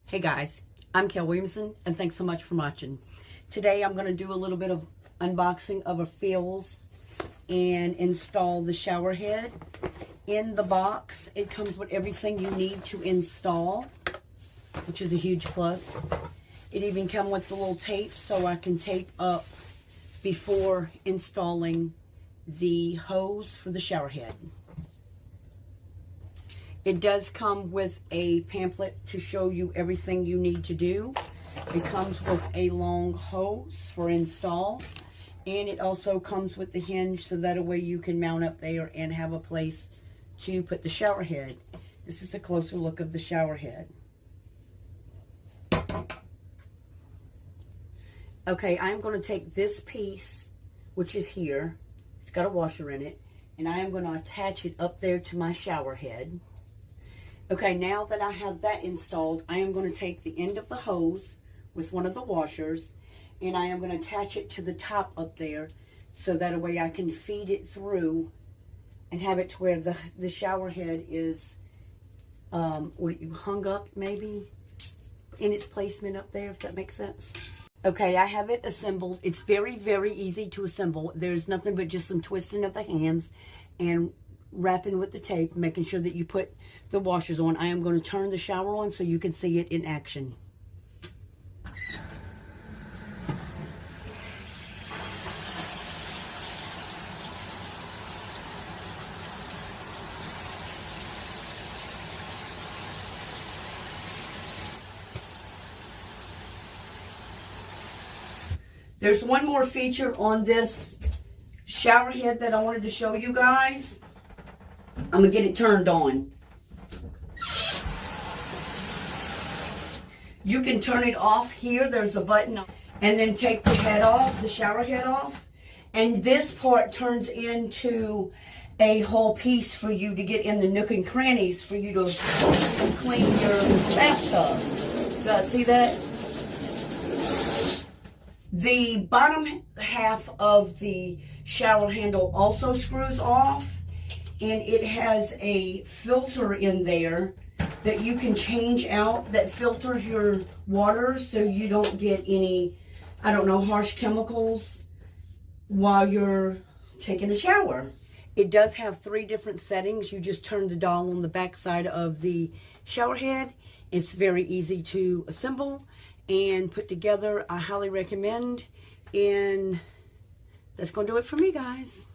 Hey guys, I'm Kel Williamson and thanks so much for watching. Today I'm going to do a little bit of unboxing of a Fills and install the shower head. In the box, it comes with everything you need to install, which is a huge plus. It even comes with the little tape so I can tape up before installing the hose for the shower head. It does come with a pamphlet to show you everything you need to do. It comes with a long hose for install. And it also comes with the hinge so that way you can mount up there and have a place to put the shower head. This is a closer look of the shower head. Okay, I'm going to take this piece, which is here. It's got a washer in it. And I am going to attach it up there to my shower head. Okay, now that I have that installed, I am going to take the end of the hose with one of the washers, and I am going to attach it to the top up there, so that way I can feed it through and have it to where the shower head is hung up maybe in its placement up there, if that makes sense. Okay, I have it assembled. It's very, very easy to assemble. There's nothing but just some twisting of the hands and wrapping with the tape, making sure that you put the washers on. I am going to turn the shower on so you can see it in action. There's one more feature on this shower head that I wanted to show you guys. I'm going to get it turned on. You can turn it off here. There's a button. And then take the head off, the shower head off. And this part turns into a whole piece for you to get in the nook and crannies for you to clean your bathtub. You guys see that? The bottom half of the shower handle also screws off. And it has a filter in there that you can change out that filters your water so you don't get any, I don't know, harsh chemicals while you're taking a shower. It does have 3 different settings. You just turn the dial on the back side of the shower head. It's very easy to assemble and put together. I highly recommend. And that's going to do it for me, guys.